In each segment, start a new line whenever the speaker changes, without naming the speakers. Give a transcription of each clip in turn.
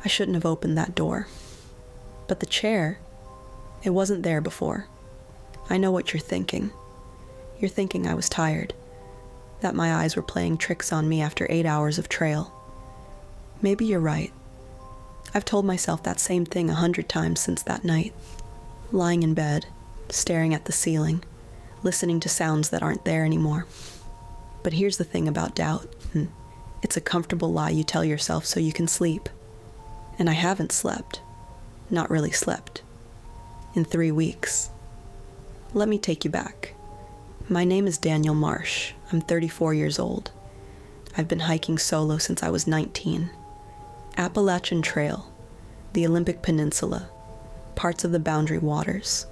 I shouldn't have opened that door. But the chair, it wasn't there before. I know what you're thinking. You're thinking I was tired, that my eyes were playing tricks on me after 8 hours of trail. Maybe you're right. I've told myself that same thing 100 times since that night. Lying in bed, staring at the ceiling, listening to sounds that aren't there anymore. But here's the thing about doubt. It's a comfortable lie you tell yourself so you can sleep. And I haven't slept. Not really slept. In 3 weeks. Let me take you back. My name is Daniel Marsh. I'm 34 years old. I've been hiking solo since I was 19. Appalachian Trail, the Olympic Peninsula, parts of the Boundary Waters.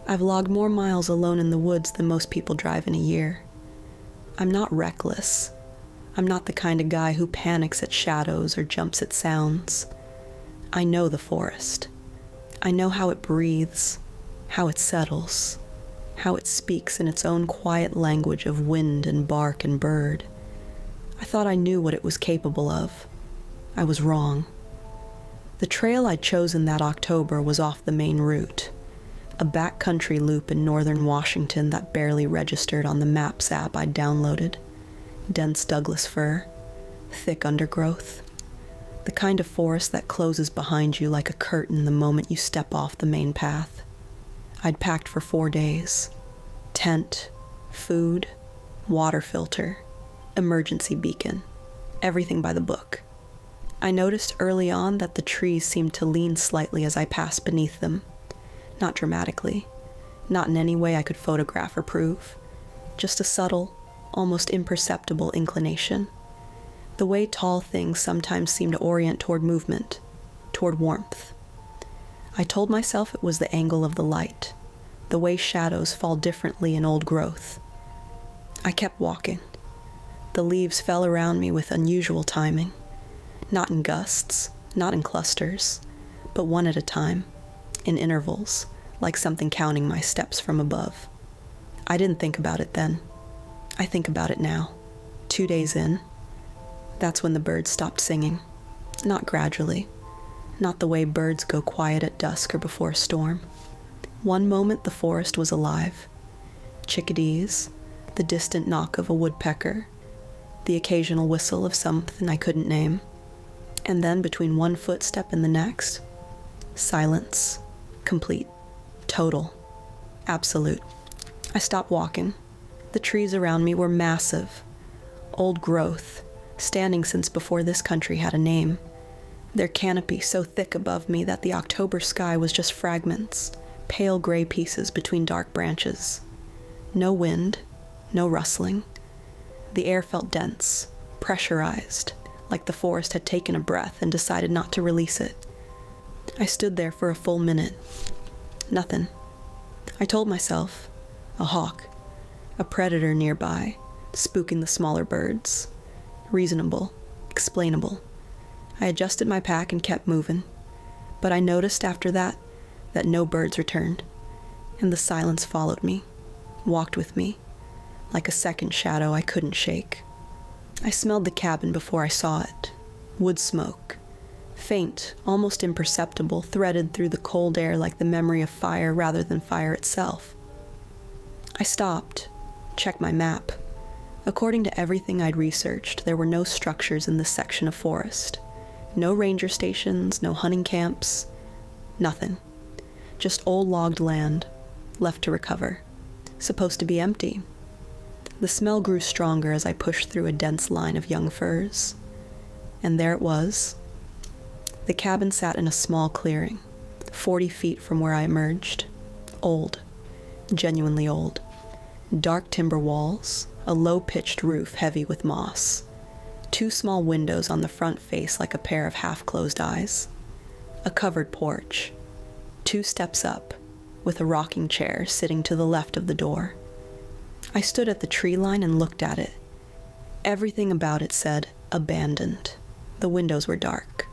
I've logged more miles alone in the woods than most people drive in a year. I'm not reckless. I'm not the kind of guy who panics at shadows or jumps at sounds. I know the forest. I know how it breathes, how it settles, how it speaks in its own quiet language of wind and bark and bird. I thought I knew what it was capable of. I was wrong. The trail I'd chosen that October was off the main route, a backcountry loop in northern Washington that barely registered on the Maps app I'd downloaded. Dense Douglas fir, thick undergrowth, the kind of forest that closes behind you like a curtain the moment you step off the main path. I'd packed for 4 days. Tent, food, water filter, emergency beacon, everything by the book. I noticed early on that the trees seemed to lean slightly as I passed beneath them. Not dramatically, not in any way I could photograph or prove, just a subtle, almost imperceptible inclination. The way tall things sometimes seem to orient toward movement, toward warmth. I told myself it was the angle of the light, the way shadows fall differently in old growth. I kept walking. The leaves fell around me with unusual timing. Not in gusts, not in clusters, but one at a time, in intervals, like something counting my steps from above. I didn't think about it then. I think about it now, 2 days in. That's when the birds stopped singing. Not gradually. Not the way birds go quiet at dusk or before a storm. One moment the forest was alive. Chickadees, the distant knock of a woodpecker, the occasional whistle of something I couldn't name. And then between one footstep and the next, silence. Complete. Total. Absolute. I stopped walking. The trees around me were massive. Old growth, standing since before this country had a name. Their canopy so thick above me that the October sky was just fragments, pale gray pieces between dark branches. No wind, no rustling. The air felt dense, pressurized, like the forest had taken a breath and decided not to release it. I stood there for a full minute. Nothing. I told myself, a hawk, a predator nearby, spooking the smaller birds. Reasonable, explainable. I adjusted my pack and kept moving, but I noticed after that no birds returned, and the silence followed me, walked with me, like a second shadow I couldn't shake. I smelled the cabin before I saw it. Wood smoke. Faint, almost imperceptible, threaded through the cold air like the memory of fire rather than fire itself. I stopped, checked my map. According to everything I'd researched, there were no structures in this section of forest. No ranger stations, no hunting camps, nothing. Just old logged land, left to recover. Supposed to be empty. The smell grew stronger as I pushed through a dense line of young firs. And there it was. The cabin sat in a small clearing, 40 feet from where I emerged. Old. Genuinely old. Dark timber walls, a low-pitched roof heavy with moss. 2 small windows on the front face like a pair of half-closed eyes. A covered porch. 2 steps up, with a rocking chair sitting to the left of the door. I stood at the tree line and looked at it. Everything about it said, abandoned. The windows were dark.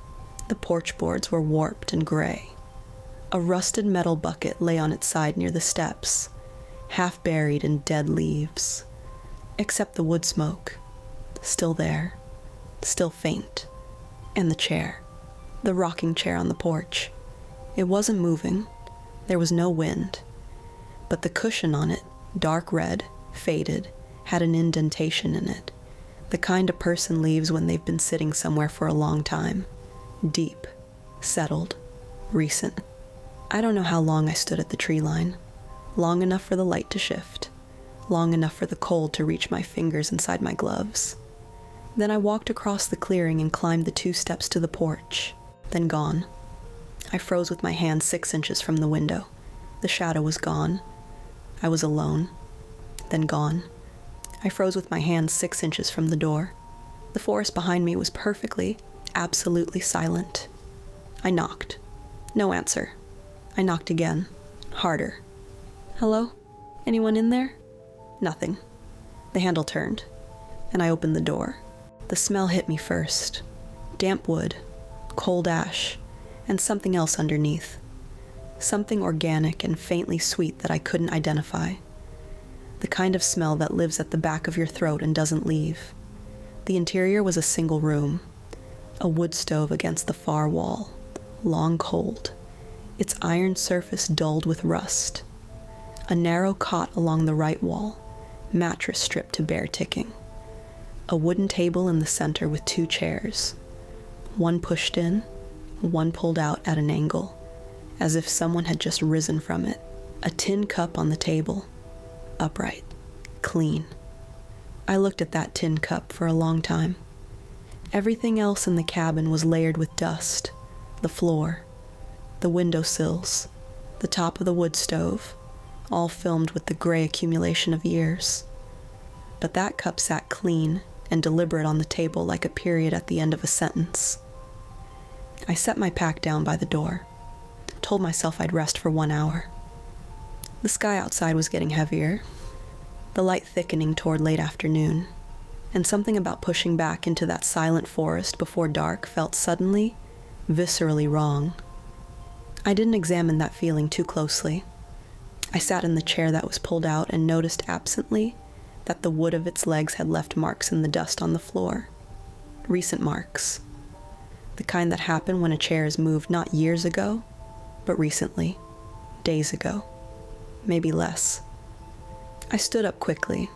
The porch boards were warped and gray. A rusted metal bucket lay on its side near the steps, half buried in dead leaves. Except the wood smoke. Still there. Still faint. And the chair. The rocking chair on the porch. It wasn't moving. There was no wind. But the cushion on it, dark red, faded, had an indentation in it. The kind a person leaves when they've been sitting somewhere for a long time. Deep, settled, recent. I don't know how long I stood at the tree line. Long enough for the light to shift. Long enough for the cold to reach my fingers inside my gloves. Then I walked across the clearing and climbed the 2 steps to the porch. Then gone. I froze with my hand 6 inches from the window. The shadow was gone. I was alone. Then gone. I froze with my hand 6 inches from the door. The forest behind me was perfectly, absolutely silent. I knocked. No answer. I knocked again. Harder. Hello? Anyone in there? Nothing. The handle turned, and I opened the door. The smell hit me first. Damp wood, cold ash, and something else underneath. Something organic and faintly sweet that I couldn't identify. The kind of smell that lives at the back of your throat and doesn't leave. The interior was a single room. A wood stove against the far wall, long cold, its iron surface dulled with rust. A narrow cot along the right wall, mattress stripped to bare ticking. A wooden table in the center with 2 chairs. One pushed in, one pulled out at an angle, as if someone had just risen from it. A tin cup on the table, upright, clean. I looked at that tin cup for a long time. Everything else in the cabin was layered with dust. The floor, the windowsills, the top of the wood stove, all filmed with the gray accumulation of years. But that cup sat clean and deliberate on the table like a period at the end of a sentence. I set my pack down by the door, told myself I'd rest for 1 hour. The sky outside was getting heavier, the light thickening toward late afternoon, and something about pushing back into that silent forest before dark felt suddenly, viscerally wrong. I didn't examine that feeling too closely. I sat in the chair that was pulled out and noticed absently that the wood of its legs had left marks in the dust on the floor. Recent marks. The kind that happen when a chair is moved not years ago, but recently, days ago, maybe less. I stood up quickly,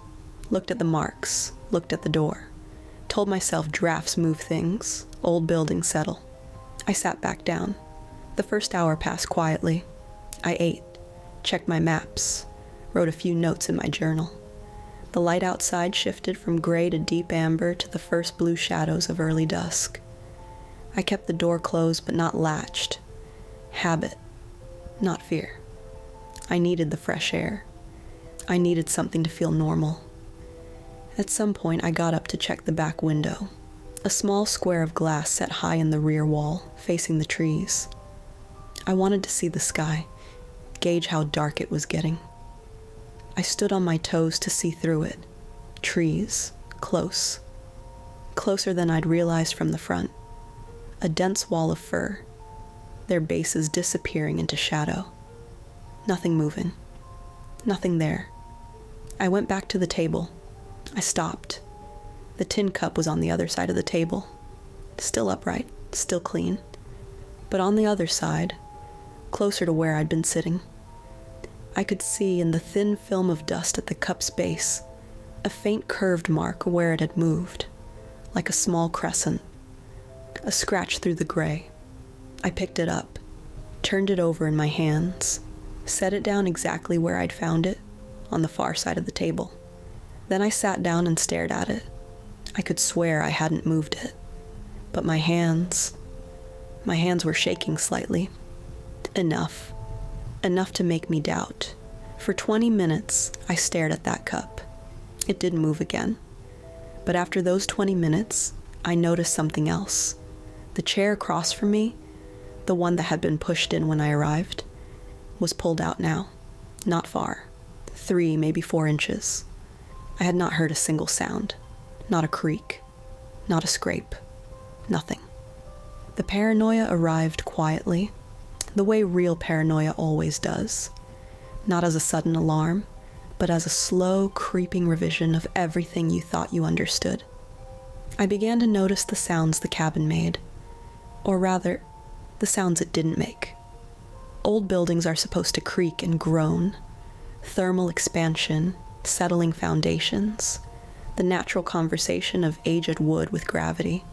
looked at the marks, looked at the door, told myself drafts move things, old buildings settle. I sat back down. The first hour passed quietly. I ate, checked my maps, wrote a few notes in my journal. The light outside shifted from gray to deep amber to the first blue shadows of early dusk. I kept the door closed but not latched. Habit, not fear. I needed the fresh air. I needed something to feel normal. At some point, I got up to check the back window, a small square of glass set high in the rear wall, facing the trees. I wanted to see the sky, gauge how dark it was getting. I stood on my toes to see through it. Trees, close. Closer than I'd realized from the front. A dense wall of fir, their bases disappearing into shadow. Nothing moving. Nothing there. I went back to the table. I stopped. The tin cup was on the other side of the table. Still upright, still clean. But on the other side, closer to where I'd been sitting, I could see in the thin film of dust at the cup's base a faint curved mark where it had moved, like a small crescent, a scratch through the gray. I picked it up, turned it over in my hands, set it down exactly where I'd found it, on the far side of the table. Then I sat down and stared at it. I could swear I hadn't moved it. But my hands were shaking slightly. Enough to make me doubt. For 20 minutes, I stared at that cup. It didn't move again. But after those 20 minutes, I noticed something else. The chair across from me, the one that had been pushed in when I arrived, was pulled out now. Not far. 3, maybe 4 inches. I had not heard a single sound. Not a creak. Not a scrape. Nothing. The paranoia arrived quietly, the way real paranoia always does. Not as a sudden alarm, but as a slow, creeping revision of everything you thought you understood. I began to notice the sounds the cabin made. Or rather, the sounds it didn't make. Old buildings are supposed to creak and groan. Thermal expansion, settling foundations, the natural conversation of aged wood with gravity.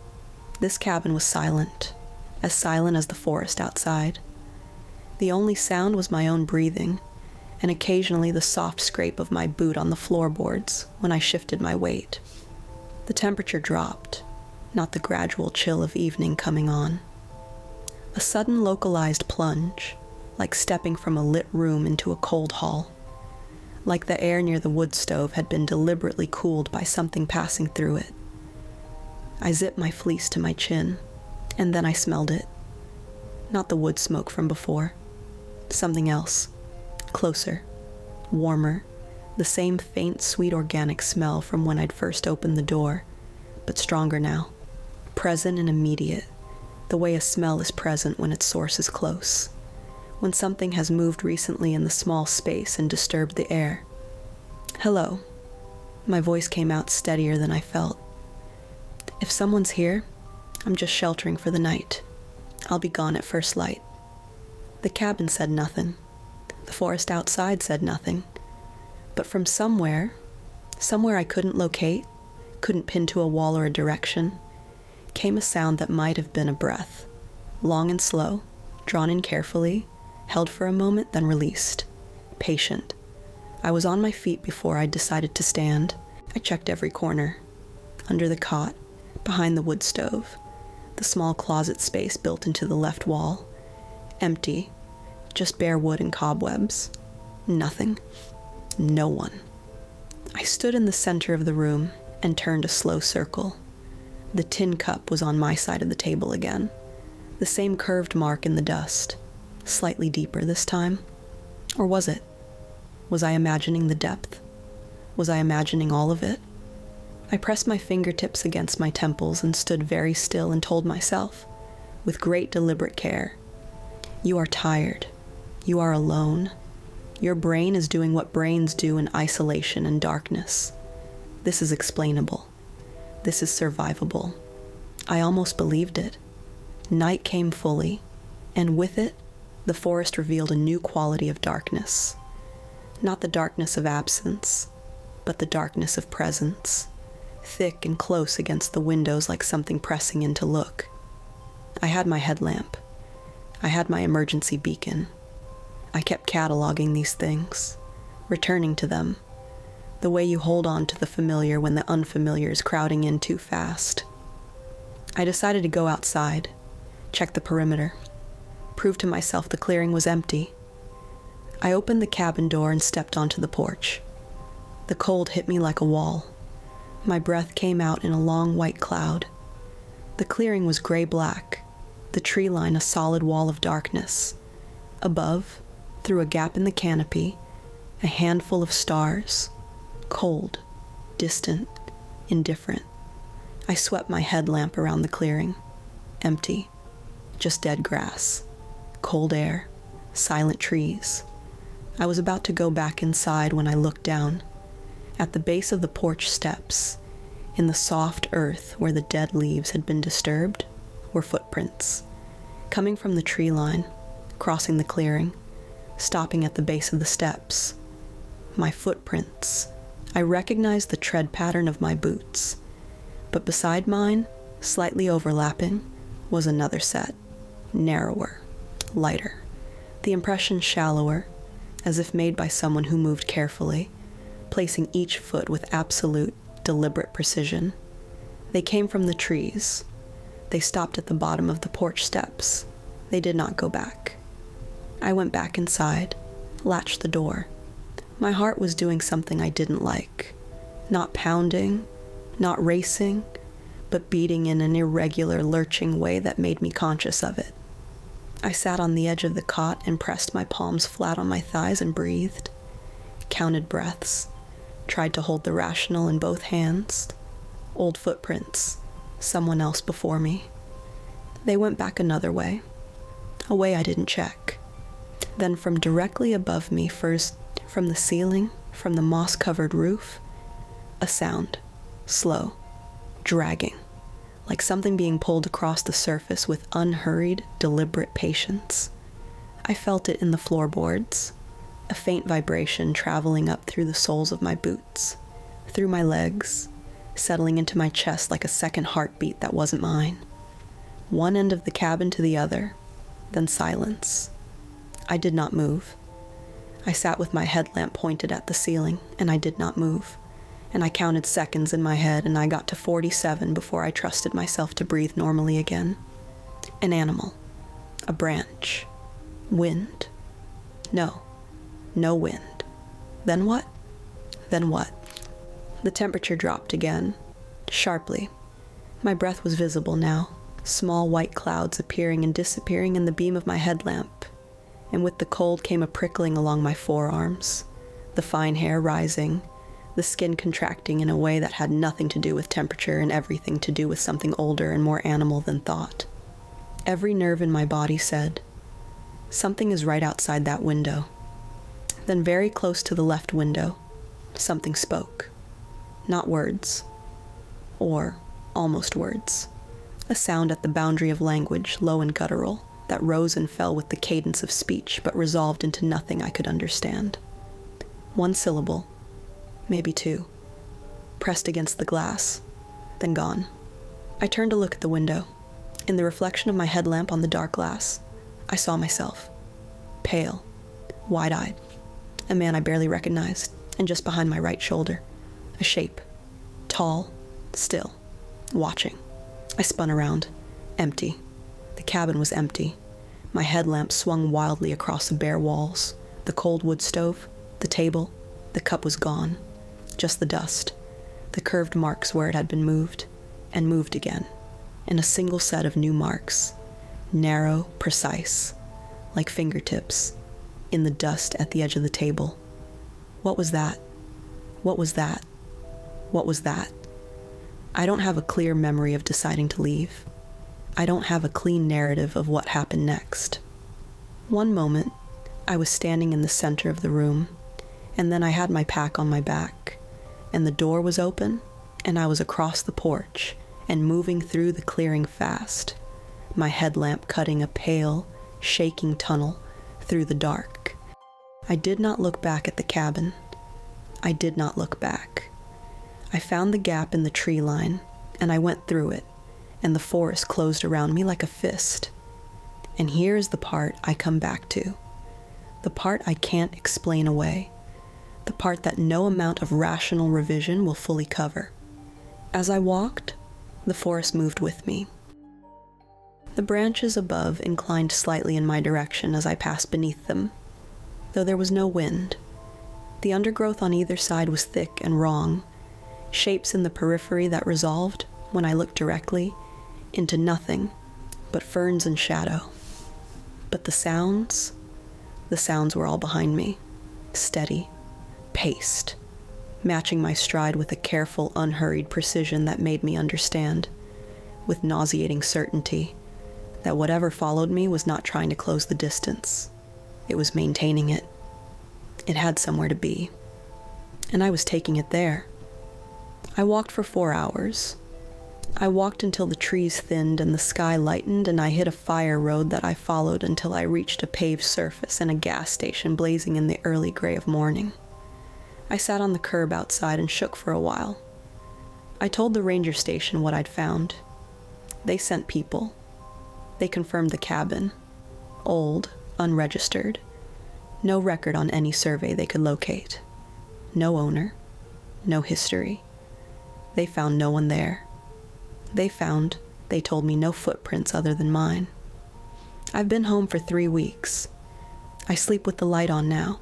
This cabin was silent as the forest outside. The only sound was my own breathing, and occasionally the soft scrape of my boot on the floorboards when I shifted my weight. The temperature dropped, not the gradual chill of evening coming on. A sudden localized plunge, like stepping from a lit room into a cold hall. Like the air near the wood stove had been deliberately cooled by something passing through it. I zipped my fleece to my chin, and then I smelled it. Not the wood smoke from before. Something else. Closer. Warmer. The same faint, sweet organic smell from when I'd first opened the door, but stronger now. Present and immediate, the way a smell is present when its source is close. When something has moved recently in the small space and disturbed the air. Hello. My voice came out steadier than I felt. If someone's here, I'm just sheltering for the night. I'll be gone at first light. The cabin said nothing. The forest outside said nothing. But from somewhere I couldn't locate, couldn't pin to a wall or a direction, came a sound that might have been a breath. Long and slow, drawn in carefully, held for a moment, then released. Patient. I was on my feet before I decided to stand. I checked every corner. Under the cot, behind the wood stove, the small closet space built into the left wall. Empty. Just bare wood and cobwebs. Nothing. No one. I stood in the center of the room and turned a slow circle. The tin cup was on my side of the table again. The same curved mark in the dust. Slightly deeper this time. Or was it? Was I imagining the depth? Was I imagining all of it? I pressed my fingertips against my temples and stood very still and told myself, with great deliberate care, you are tired. You are alone. Your brain is doing what brains do in isolation and darkness. This is explainable. This is survivable. I almost believed it. Night came fully, and with it, the forest revealed a new quality of darkness. Not the darkness of absence, but the darkness of presence, thick and close against the windows like something pressing in to look. I had my headlamp. I had my emergency beacon. I kept cataloging these things, returning to them, the way you hold on to the familiar when the unfamiliar is crowding in too fast. I decided to go outside, check the perimeter, prove to myself the clearing was empty. I opened the cabin door and stepped onto the porch. The cold hit me like a wall. My breath came out in a long white cloud. The clearing was gray-black, the tree line a solid wall of darkness. Above, through a gap in the canopy, a handful of stars, cold, distant, indifferent. I swept my headlamp around the clearing. Empty. Just dead grass. Cold air. Silent trees. I was about to go back inside when I looked down. At the base of the porch steps, in the soft earth where the dead leaves had been disturbed, were footprints. Coming from the tree line, crossing the clearing, stopping at the base of the steps. My footprints. I recognized the tread pattern of my boots. But beside mine, slightly overlapping, was another set. Narrower. Lighter. The impression shallower, as if made by someone who moved carefully, placing each foot with absolute, deliberate precision. They came from the trees. They stopped at the bottom of the porch steps. They did not go back. I went back inside, latched the door. My heart was doing something I didn't like. Not pounding, not racing, but beating in an irregular, lurching way that made me conscious of it. I sat on the edge of the cot and pressed my palms flat on my thighs and breathed. Counted breaths. Tried to hold the rational in both hands. Old footprints. Someone else before me. They went back another way. A way I didn't check. Then from directly above me, first from the ceiling, from the moss-covered roof, a sound. Slow. Dragging. like something being pulled across the surface with unhurried, deliberate patience. I felt it in the floorboards, a faint vibration traveling up through the soles of my boots, through my legs, settling into my chest like a second heartbeat that wasn't mine. One end of the cabin to the other, then silence. I did not move. I sat with my headlamp pointed at the ceiling, and I did not move. And I counted seconds in my head, and I got to 47 before I trusted myself to breathe normally again. An animal. A branch. Wind. No wind. Then what? Then what? The temperature dropped again, sharply. My breath was visible now, small white clouds appearing and disappearing in the beam of my headlamp, and with the cold came a prickling along my forearms, the fine hair rising, the skin contracting in a way that had nothing to do with temperature and everything to do with something older and more animal than thought. Every nerve in my body said, something is right outside that window. Then very close to the left window, something spoke. Not words. Or almost words. A sound at the boundary of language, low and guttural, that rose and fell with the cadence of speech, but resolved into nothing I could understand. One syllable, maybe two, pressed against the glass, then gone. I turned to look at the window. In the reflection of my headlamp on the dark glass, I saw myself. Pale, wide-eyed, a man I barely recognized, and just behind my right shoulder, a shape, tall, still, watching. I spun around, empty. The cabin was empty. My headlamp swung wildly across the bare walls, the cold wood stove, the table. The cup was gone. Just the dust, the curved marks where it had been moved, and moved again, in a single set of new marks, narrow, precise, like fingertips, in the dust at the edge of the table. What was that? What was that? What was that? I don't have a clear memory of deciding to leave. I don't have a clean narrative of what happened next. One moment, I was standing in the center of the room, and then I had my pack on my back, and the door was open, and I was across the porch and moving through the clearing fast, my headlamp cutting a pale, shaking tunnel through the dark. I did not look back at the cabin. I did not look back. I found the gap in the tree line, and I went through it, and the forest closed around me like a fist. And here is the part I come back to. The part I can't explain away. The part that no amount of rational revision will fully cover. As I walked, the forest moved with me. The branches above inclined slightly in my direction as I passed beneath them, though there was no wind. The undergrowth on either side was thick and wrong, shapes in the periphery that resolved, when I looked directly, into nothing but ferns and shadow. But the sounds were all behind me, steady, paced, matching my stride with a careful, unhurried precision that made me understand, with nauseating certainty, that whatever followed me was not trying to close the distance. It was maintaining it. It had somewhere to be. And I was taking it there. I walked for 4 hours. I walked until the trees thinned and the sky lightened, and I hit a fire road that I followed until I reached a paved surface and a gas station blazing in the early gray of morning. I sat on the curb outside and shook for a while. I told the ranger station what I'd found. They sent people. They confirmed the cabin. Old, unregistered. No record on any survey they could locate. No owner. No history. They found no one there. They told me, no footprints other than mine. I've been home for 3 weeks. I sleep with the light on now,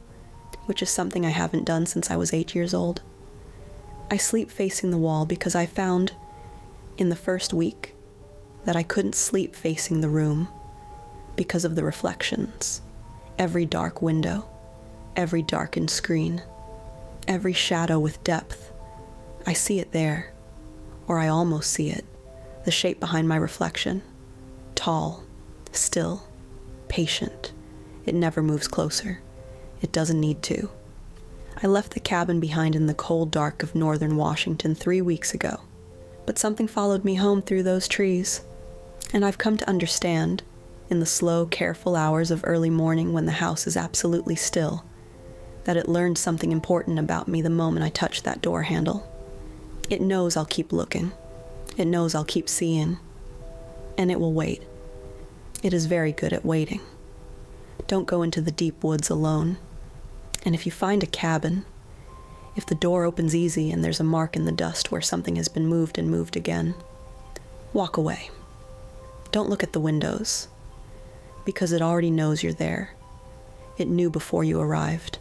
which is something I haven't done since I was 8 years old. I sleep facing the wall because I found, in the first week, that I couldn't sleep facing the room because of the reflections, every dark window, every darkened screen, every shadow with depth. I see it there, or I almost see it, the shape behind my reflection, tall, still, patient. It never moves closer. It doesn't need to. I left the cabin behind in the cold dark of northern Washington 3 weeks ago. but something followed me home through those trees. And I've come to understand, in the slow, careful hours of early morning when the house is absolutely still, that it learned something important about me the moment I touched that door handle. It knows I'll keep looking. It knows I'll keep seeing. And it will wait. It is very good at waiting. Don't go into the deep woods alone. And if you find a cabin, if the door opens easy and there's a mark in the dust where something has been moved and moved again, walk away. Don't look at the windows, because it already knows you're there. It knew before you arrived.